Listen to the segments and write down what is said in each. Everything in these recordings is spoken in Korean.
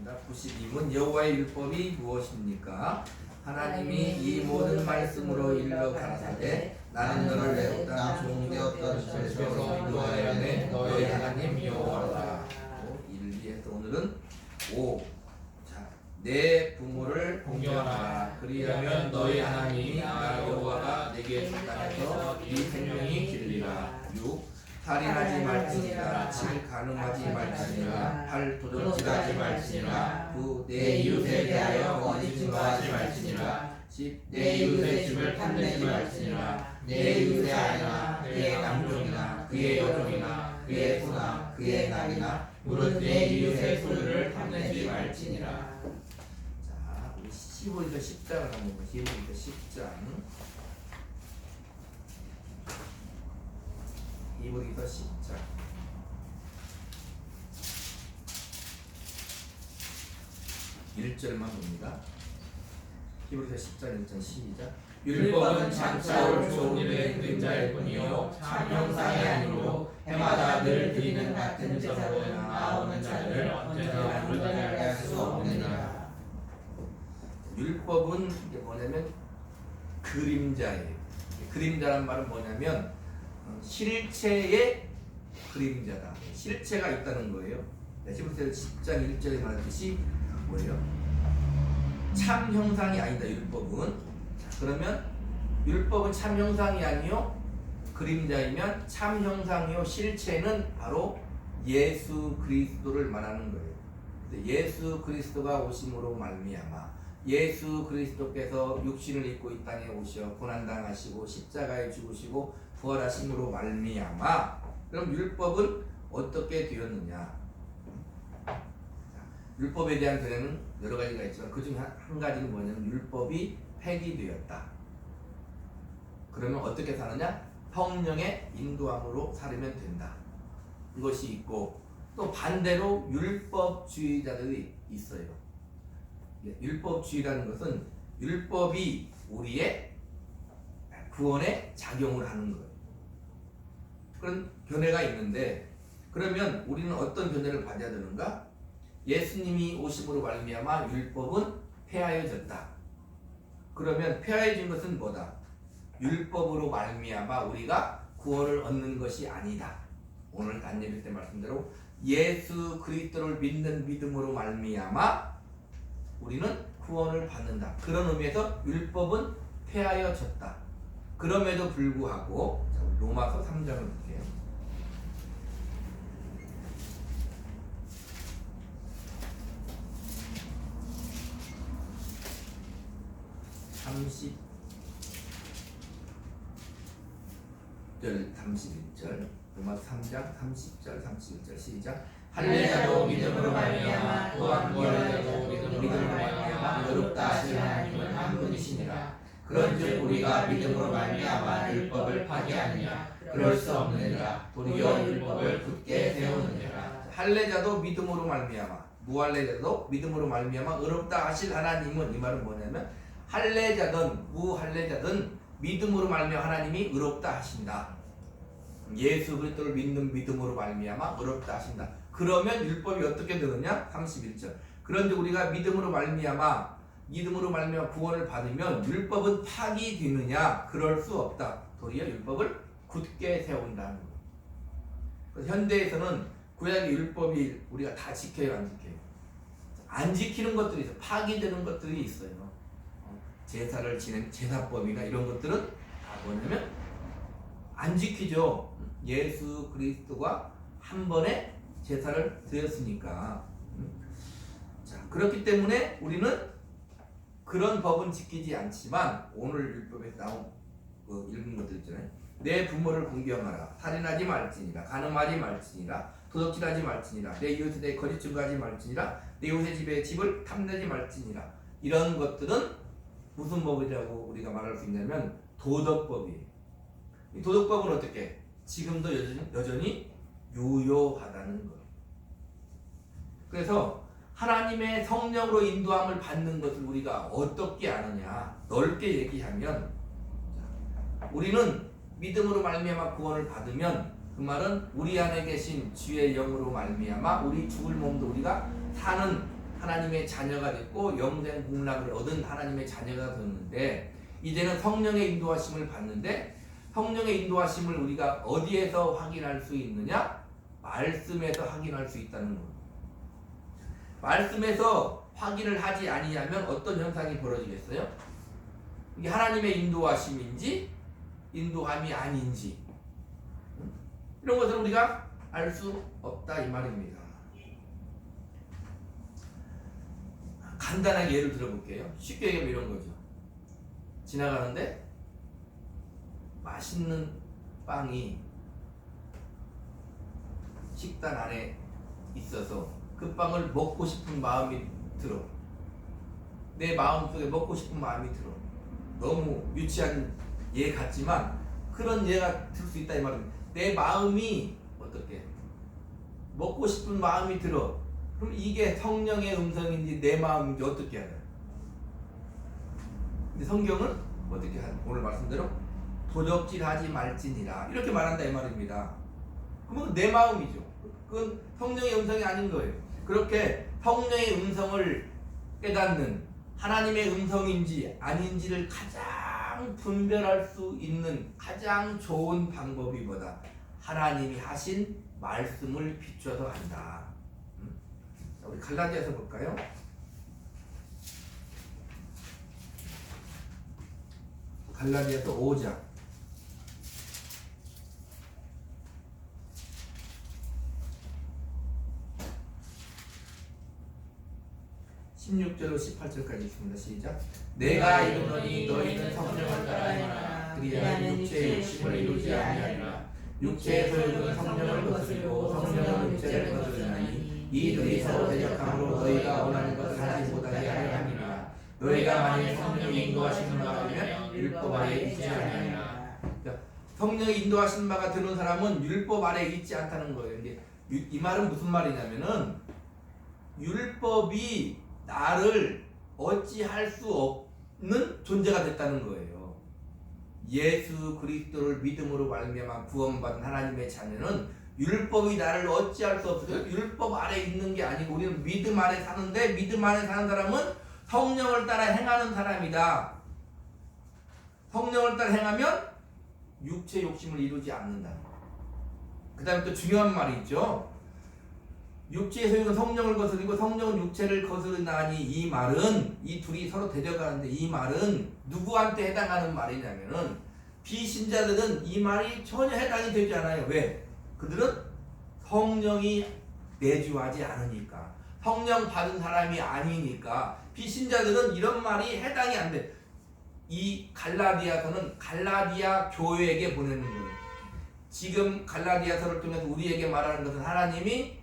하겠습니다. 92문 여호와의 율법이 무엇입니까? 하나님이 이 모든 말씀으로 일러 가라사대 나는 너를 내 땅 종되었던 절에서 인도하여 내 너희 하나님 여호와라. 이를 위해서 오늘은 5. 자, 내 부모를 공경하라. 그리하면 너희 하나님 나 여호와가 내게 준 땅에서 네 생명이 길리라. 6. 살인하지 말지니라. 7. 간음하지 말지니라. 8. 도둑질하지 말지니라. 9. 내 이웃에 대하여 거짓 증거하지 말지니라. 10. 내 이웃의 집을 탐내지 말지니라. 내 이웃의 아이나 그의 남종이나 그의 여종이나 그의 소나 그의 낙이나 무릇 내 이웃의 소유를 탐내지 말지니라. 자, 우리 15에서 10장을 한번 보시죠. 15에서 10장. 히브리서 10장 1절만 봅니다. 히브리서 10장 1절 시작. 율법은 장차 올 좋은 일의 그림자일 뿐이요 참 형상이 아니므로 해마다 늘 드리는 같은 제사로 나오는 자들을 언제나 불가능하게 할 수 없느니라. 율법은 이게 뭐냐면 그림자예요. 그림자란 말은 뭐냐면 실체의 그림자다. 실체가 있다는 거예요. 히브리서 10장 1절에 말했듯이 뭐예요? 참 형상이 아니다. 율법은. 자, 그러면 율법은 참 형상이 아니요 그림자이면 참 형상이요 실체는 바로 예수 그리스도를 말하는 거예요. 예수 그리스도가 오심으로 말미암아 예수 그리스도께서 육신을 입고 이 땅에 오셔 고난당하시고 십자가에 죽으시고 부활하심으로 말미암아. 그럼 율법은 어떻게 되었느냐? 율법에 대한 견해는 여러 가지가 있지만 그 중에 한 가지는 뭐냐면 율법이 폐기되었다. 그러면 어떻게 사느냐? 성령의 인도함으로 살면 된다. 이것이 있고 또 반대로 율법주의자들이 있어요. 율법주의라는 것은 율법이 우리의 구원에 작용을 하는 거예요. 그런 견해가 있는데 그러면 우리는 어떤 견해를 가져야 되는가? 예수님이 오심으로 말미암아 율법은 폐하여졌다. 그러면 폐하여진 것은 뭐다? 율법으로 말미암아 우리가 구원을 얻는 것이 아니다. 오늘 안예배 때 말씀대로 예수 그리스도를 믿는 믿음으로 말미암아 우리는 구원을 받는다. 그런 의미에서 율법은 폐하여졌다. 그럼에도 불구하고 로마서 3장을 볼게요. (30절) 31절 로마서 3장 30절 31절 시작. 할례자도 믿음으로 말미암아 또한 무할례자도 믿음으로 말미암아 의롭다 하신 하나님은 한 분이시니라. 그런즉 우리가 믿음으로 말미암아 율법을 파기하느냐? 그럴 수 없느니라. 도리어 율법을 굳게 세우느니라. 할례자도 믿음으로 말미암아 무할례자도 믿음으로 말미암아 의롭다 하실 하나님은, 이 말은 뭐냐면 할례자든 무할례자든 믿음으로 말미암아 하나님이 의롭다 하신다. 예수 그리스도를 믿는 믿음으로 말미암아 의롭다 하신다. 그러면 율법이 어떻게 되느냐? 31절. 그런데 우리가 믿음으로 말미암아 구원을 받으면 율법은 파기되느냐? 그럴 수 없다. 도리어 율법을 굳게 세운다는 거. 그래서 현대에서는 구약의 율법이 우리가 다 지켜요, 안 지켜요? 안 지키는 것들이 있어요. 파기되는 것들이 있어요. 제사를 지낸 제사법이나 이런 것들은 다 뭐냐면 안 지키죠. 예수 그리스도가 한 번에 제사를 드렸으니까. 자, 그렇기 때문에 우리는 그런 법은 지키지 않지만 오늘 율법에서 나온 읽은 것들 있잖아요. 내 부모를 공경하라. 살인하지 말지니라. 간음하지 말지니라. 도둑질하지 말지니라. 내 이웃에 대해 거짓 증거하지 말지니라. 내 이웃의 집을 탐내지 말지니라. 이런 것들은 무슨 법이라고 우리가 말할 수 있냐면 도덕법이에요. 이 도덕법은 어떻게? 지금도 여전히 유효하다는 거예요. 그래서 하나님의 성령으로 인도함을 받는 것을 우리가 어떻게 아느냐? 넓게 얘기하면 우리는 믿음으로 말미암아 구원을 받으면 그 말은 우리 안에 계신 주의 영으로 말미암아 우리 죽을 몸도 우리가 사는 하나님의 자녀가 됐고 영생 공락을 얻은 하나님의 자녀가 되었는데 이제는 성령의 인도하심을 받는데 성령의 인도하심을 우리가 어디에서 확인할 수 있느냐? 말씀에서 확인할 수 있다는 거예요. 말씀에서 확인을 하지 아니하면 어떤 현상이 벌어지겠어요? 이게 하나님의 인도하심인지 인도함이 아닌지 이런 것을 우리가 알 수 없다 이 말입니다. 간단하게 예를 들어볼게요. 쉽게 얘기하면 이런 거죠. 지나가는데 맛있는 빵이 식단 안에 있어서 그 빵을 먹고 싶은 마음이 들어. 내 마음속에 먹고 싶은 마음이 들어. 너무 유치한 예 같지만 그런 예가 들 수 있다 이 말입니다. 내 마음이 어떻게 먹고 싶은 마음이 들어. 그럼 이게 성령의 음성인지 내 마음인지 어떻게 알아요? 근데 성경은 어떻게 하는? 오늘 말씀대로 도적질하지 말지니라 이렇게 말한다 이 말입니다. 그러면 내 마음이죠. 그건 성령의 음성이 아닌 거예요. 그렇게 성령의 음성을 깨닫는 하나님의 음성인지 아닌지를 가장 분별할 수 있는 가장 좋은 방법이 뭐다? 하나님이 하신 말씀을 비춰서 한다. 자, 우리 갈라디아서 볼까요? 갈라디아서 5장 16절로 18절까지 있습니다. 시작. 내가 이르노니 너희는 성령을 따라 행하라. 그리하면 육체의 욕심을 이루지 아니하리라. 육체의 소욕은 성령을 거스리고 성령은 육체를 거스르나니 이들이 서로 대적함으로 너희가 원하는 것을 하지 못하게 하려 함이라. 너희가 만일 성령이 인도하시는 바가 되면 율법 아래 있지 아니하리라. 성령이 인도하시는 바가 되는 사람은 율법 아래 있지 않다는 거예요. 이게 이 말은 무슨 말이냐면은 율법이 나를 어찌할 수 없는 존재가 됐다는 거예요. 예수 그리스도를 믿음으로 말미암아 구원받은 하나님의 자녀는 율법이 나를 어찌할 수 없어요. 율법 아래 있는 게 아니고 우리는 믿음 아래 사는데 믿음 아래 사는 사람은 성령을 따라 행하는 사람이다. 성령을 따라 행하면 육체 욕심을 이루지 않는다. 그 다음에 또 중요한 말이 있죠. 육체의 소욕은 성령을 거스리고 성령은 육체를 거스르나니 이 말은 이 둘이 서로 대적하는데 이 말은 누구한테 해당하는 말이냐면은 비신자들은 이 말이 전혀 해당이 되지 않아요. 왜? 그들은 성령이 내주하지 않으니까 성령 받은 사람이 아니니까 비신자들은 이런 말이 해당이 안 돼. 이 갈라디아서는 갈라디아 교회에게 보내는 거예요. 지금 갈라디아서를 통해서 우리에게 말하는 것은 하나님이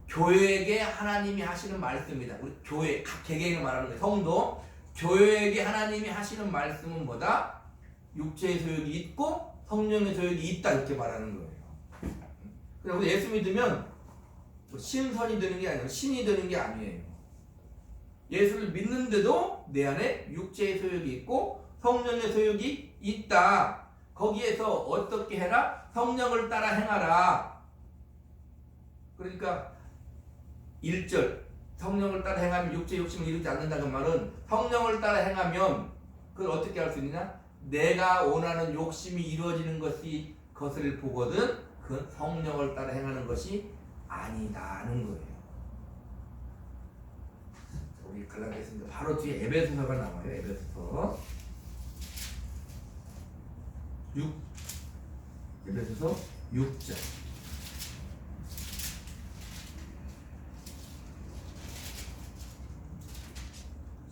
교회에게 하나님이 하시는 말씀이다. 우리 교회 각 개개인을 말하는 거예요. 성도 교회에게 하나님이 하시는 말씀은 뭐다? 육체의 소욕이 있고 성령의 소욕이 있다 이렇게 말하는 거예요. 그래서 우리 예수 믿으면 신선이 되는 게 아니라 신이 되는 게 아니에요. 예수를 믿는데도 내 안에 육체의 소욕이 있고 성령의 소욕이 있다. 거기에서 어떻게 해라? 성령을 따라 행하라. 그러니까 1절 성령을 따라 행하면 육체 욕심을 이루지 않는다. 그 말은 성령을 따라 행하면 그걸 어떻게 할 수 있느냐? 내가 원하는 욕심이 이루어지는 것을 보거든 그건 성령을 따라 행하는 것이 아니다는 거예요. 우리 갈라디아서인데 바로 뒤에 에베소서가 나와요. 에베소서 6에베소서 6장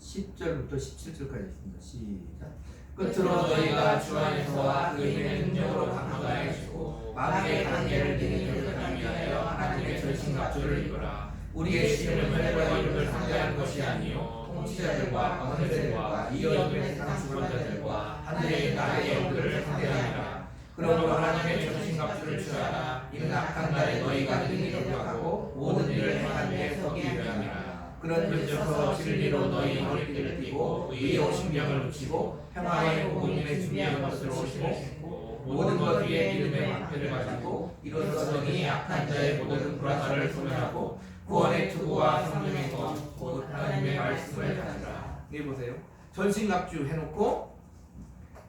10절부터 17절까지 있습니다. 시작. 끝으로 너희가 주 안에서와 그의 능력으로 강건하여지고 마귀의 관계를 이기기 위하여 하나님의 전신갑주를 입어라. 우리의 씨름은 혈과 육을 상대하는 것이 아니요 통치자들과 권세들과 이 어둠의 세상 주관자들과 하늘의 나라의 영들을 상대하니라. 그러므로 하나님의 전신갑주를 취하라. 이는 악한 날에 너희가 능히 돌파하고 모든 일을 행하는 데 서기 위함이라. 그런 면에서 진리로 너희 머리띠를 띠고 의의 오신병을 붙이고 평화의 복음의 준비한 것을 신고 모든 것 위에 믿음의 방패를 가지고 이로써 정이 약한 자의 모든 불화살을 소멸하고 구원의 투구와 성령의 검 곧 하나님의 말씀을 가지라. 여기 보세요. 전신갑주 해놓고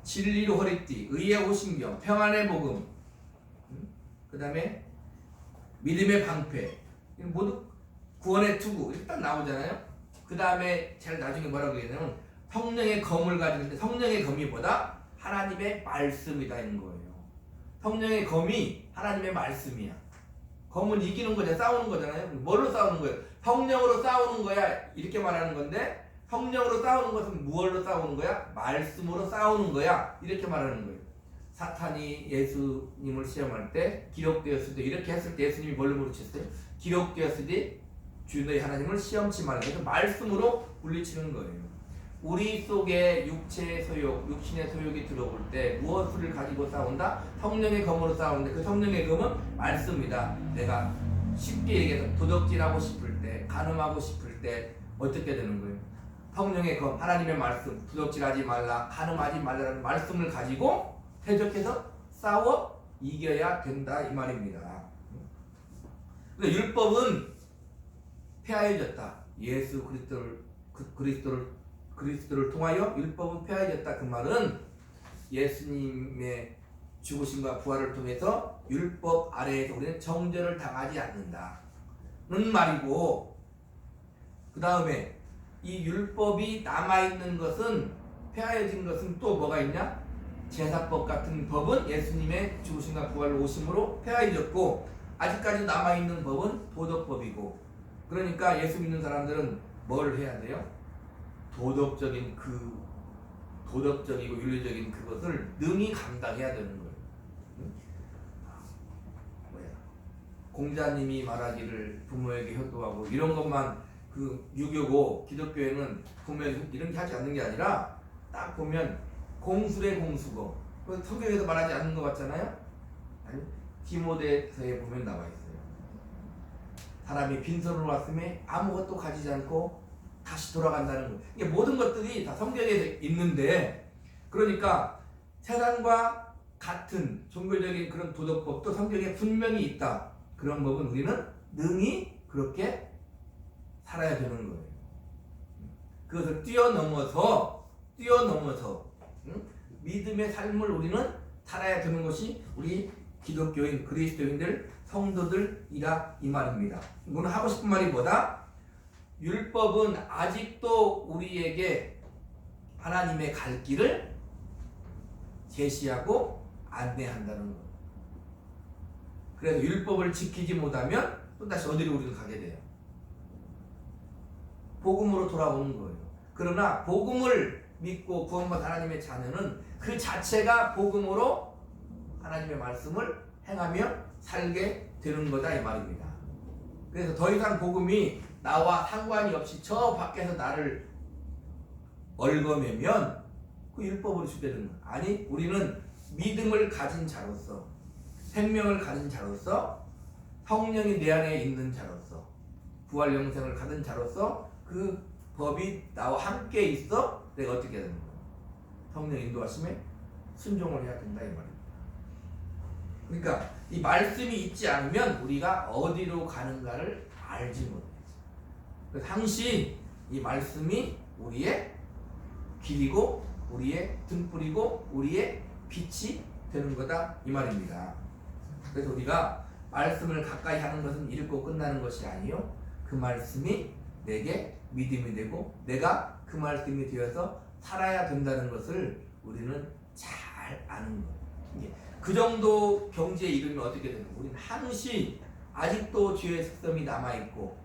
진리로 허리띠, 의의 오신경, 평안의 복음, 그 다음에 믿음의 방패, 모두 구원의 투구 이렇게 딱 나오잖아요. 그 다음에 제일 나중에 뭐라고 얘기하냐면 성령의 검을 가지는데 성령의 검이 뭐다? 하나님의 말씀이다 있는 거예요. 성령의 검이 하나님의 말씀이야. 검은 이기는 거잖아요. 싸우는 거잖아요. 뭘로 싸우는 거예요? 성령으로 싸우는 거야. 이렇게 말하는 건데 성령으로 싸우는 것은 무엇로 싸우는 거야? 말씀으로 싸우는 거야. 이렇게 말하는 거예요. 사탄이 예수님을 시험할 때 기록되었을 때 이렇게 했을 때 예수님이 뭘로 물으셨어요? 기록되었을 때 주 너희 하나님을 시험치 말라. 그래서 말씀으로 물리치는 거예요. 우리 속에 육체의 소욕, 육신의 소욕이 들어올 때 무엇을 가지고 싸운다? 성령의 검으로 싸우는데 그 성령의 검은 말씀이다. 내가 쉽게 얘기해서 도덕질하고 싶을 때, 간음하고 싶을 때 어떻게 되는 거예요? 성령의 검, 하나님의 말씀, 도덕질하지 말라, 간음하지 말라라는 말씀을 가지고 대적해서 싸워 이겨야 된다 이 말입니다. 근데 율법은 폐하해졌다. 예수 그리스도를 통하여 율법은 폐하해졌다. 그 말은 예수님의 죽으심과 부활을 통해서 율법 아래에서 우리는 정죄를 당하지 않는다는 말이고, 그 다음에 이 율법이 남아있는 것은 폐하해진 것은 또 뭐가 있냐? 제사법 같은 법은 예수님의 죽으심과 부활로 오심으로 폐하해졌고, 아직까지 남아있는 법은 도덕법이고, 그러니까 예수 믿는 사람들은 뭘 해야 돼요? 도덕적이고 윤리적인 그것을 능히 감당해야 되는 거예요. 공자님이 말하기를 부모에게 효도하고 이런 것만 그 유교고 기독교에는 부모에게 이런 게 하지 않는 게 아니라 딱 보면 공술의 공수고 성경에도 말하지 않는 것 같잖아요. 아니 디모데서에 보면 나와 있어요. 사람이 빈손으로 왔음에 아무것도 가지지 않고 다시 돌아간다는 거. 이게 모든 것들이 다 성경에 있는데, 그러니까 세상과 같은 종교적인 그런 도덕법도 성경에 분명히 있다. 그런 법은 우리는 능히 그렇게 살아야 되는 거예요. 그것을 뛰어넘어서 믿음의 삶을 우리는 살아야 되는 것이 우리 기독교인 그리스도인들 성도들이라 이 말입니다. 이거는 하고 싶은 말이 뭐다? 율법은 아직도 우리에게 하나님의 갈 길을 제시하고 안내한다는 것. 그래서 율법을 지키지 못하면 또다시 어디로 우리는 가게 돼요? 복음으로 돌아오는 거예요. 그러나 복음을 믿고 구원받은 하나님의 자녀는 그 자체가 복음으로 하나님의 말씀을 행하며 살게 되는 거다 이 말입니다. 그래서 더 이상 복음이 나와 상관이 없이 저 밖에서 나를 얽어매면 그 율법으로 죽게 되는 거야. 아니 우리는 믿음을 가진 자로서 생명을 가진 자로서 성령이 내 안에 있는 자로서 부활 영생을 가진 자로서 그 법이 나와 함께 있어 내가 어떻게 되는 거야? 성령 인도하심에 순종을 해야 된다 이 말입니다. 그러니까 이 말씀이 있지 않으면 우리가 어디로 가는가를 알지 못해. 그래서 항시 이 말씀이 우리의 길이고 우리의 등불이고 우리의 빛이 되는 거다 이 말입니다. 그래서 우리가 말씀을 가까이 하는 것은 읽고 끝나는 것이 아니요, 그 말씀이 내게 믿음이 되고 내가 그 말씀이 되어서 살아야 된다는 것을 우리는 잘 아는 거예요. 그 정도 경지에 이르면 어떻게 되는 거예요? 우리는 항시 아직도 죄의 습성이 남아있고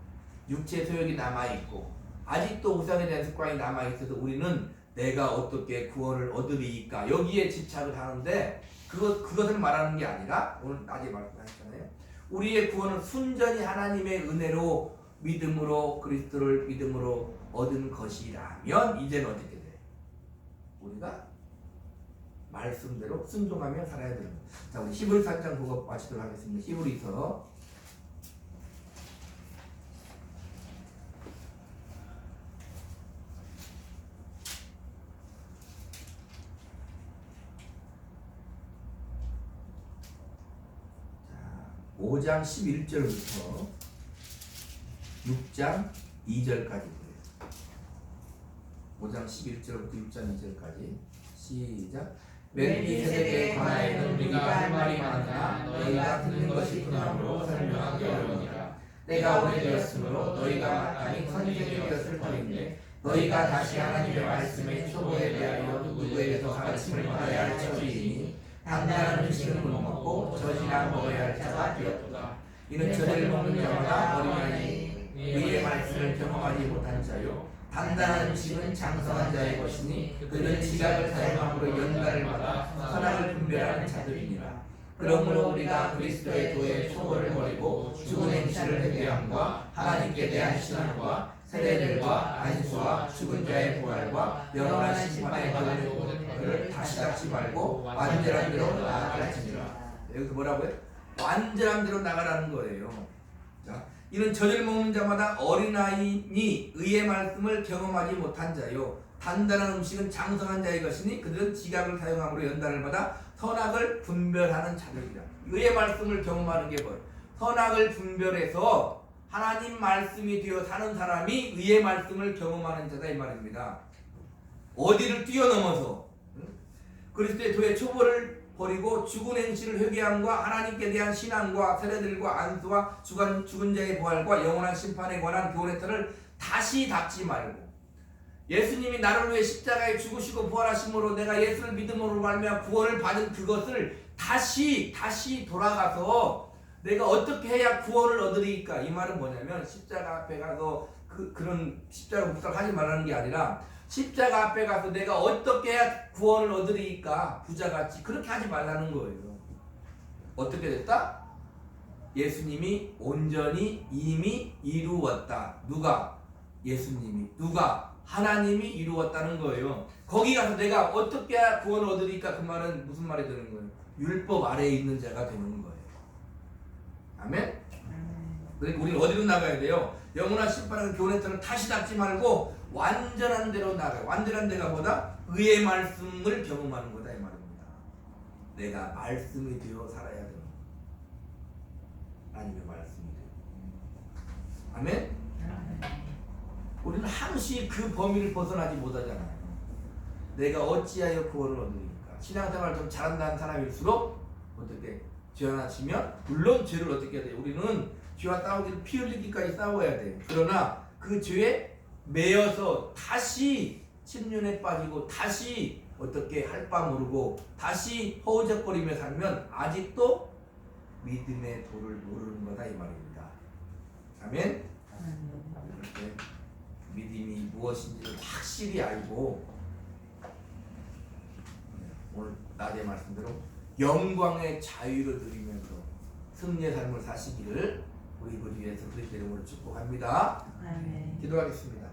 육체의 소욕이 남아있고 아직도 우상에 대한 습관이 남아있어서 우리는 내가 어떻게 구원을 얻으리까 여기에 집착을 하는데 그것을 말하는 게 아니라 오늘 낮에 말씀하셨잖아요. 우리의 구원은 순전히 하나님의 은혜로 믿음으로 그리스도를 믿음으로 얻은 것이라면 이제는 어떻게 돼? 우리가 말씀대로 순종하며 살아야 되는 거예요. 자, 우리 히브리서 1장 보고 마치도록 하겠습니다. 히브리서 5장 11절부터 6장 2절까지 5장 11절부터 6장 2절까지 시작. 멜기세덱에 관하여는 우리가 할 말이 많으나 너희가 듣는 것이 분함으로 설명하기 어려우니라. 때가 오래되었으므로 너희가 마땅히 선지자가 되었을 터인데 너희가 다시 하나님의 말씀의 초보에 대하여 누구에게서 가르침을 받아야 할 처지이니 단단한 음식은 못 먹고 젖이나 먹어야 할 자가 되었도다. 이는 젖을 먹는 자마다 어린아이 의의 말씀을 경험하지 못한 자요 단단한 음식은 장성한 자의 것이니 그는 지각을 사용함으로 연단을 받아 선악을 분별하는 자들이니라. 그러므로 우리가 그리스도의 도의 초보를 버리고 죽은 행실을 회개함과 하나님께 대한 신앙과 세례들과 안수와 죽은 자의 부활과 영원한 심판에 관한 것을 다시 닦지 말고 완전한 대로 나아갈지니라. 여기서 뭐라고요? 완전한 대로 나가라는 거예요. 자, 이는 젖을 먹는 자마다 어린아이니 의의 말씀을 경험하지 못한 자요 단단한 음식은 장성한 자의 것이니 그들은 지각을 사용함으로 연단을 받아 선악을 분별하는 자들이라. 의의 말씀을 경험하는 게 뭐예요? 선악을 분별해서 하나님 말씀이 되어 사는 사람이 의의 말씀을 경험하는 자다 이 말입니다. 어디를 뛰어넘어서 그리스도의 도의 초보를 버리고 죽은 행실을 회개함과 하나님께 대한 신앙과 세례들과 안수와 죽은 자의 부활과 영원한 심판에 관한 교훈의 틀을 다시 닦지 말고 예수님이 나를 위해 십자가에 죽으시고 부활하심으로 내가 예수를 믿음으로 말미암아 구원을 받은 그것을 다시 돌아가서 내가 어떻게 해야 구원을 얻으리까? 이 말은 뭐냐면 십자가 앞에 가서 그런 십자가 묵상을 하지 말라는 게 아니라 십자가 앞에 가서 내가 어떻게 해야 구원을 얻으리까? 부자같이 그렇게 하지 말라는 거예요. 어떻게 됐다? 예수님이 온전히 이미 이루었다. 누가? 예수님이. 누가? 하나님이 이루었다는 거예요. 거기 가서 내가 어떻게 해야 구원을 얻으리까? 그 말은 무슨 말이 되는 거예요? 율법 아래에 있는 자가 되는 거예요. 아멘? 그러니까 우리는 어디로 나가야 돼요? 영원한 심판하는 교훈의 틀을 다시 닦지 말고 완전한 대로 나가요. 완전한 데가 뭐다? 의의 말씀을 경험하는 거다 이 말입니다. 내가 말씀이 되어 살아야 돼요. 하나님의 말씀이 되어. 아멘? 우리는 항시 그 범위를 벗어나지 못하잖아요. 내가 어찌하여 구원을 얻으니까. 신앙생활을 좀 잘한다는 사람일수록 어떻게 죄 하나 지면 물론 죄를 어떻게 해야 돼요? 우리는 죄와 싸우기를 피 흘리기까지 싸워야 돼요. 그러나 그 죄에 매여서 다시 침륜에 빠지고 다시 어떻게 할 바 모르고 다시 허우적거리며 살면 아직도 믿음의 도를 모르는 거다 이 말입니다. 아멘? 이렇게 믿음이 무엇인지를 확실히 알고 오늘 낮에 말씀대로 영광의 자유를 누리면서 승리의 삶을 사시기를 우리 그 위해서 그리스도 이름으로 축복합니다. 아멘. 기도하겠습니다.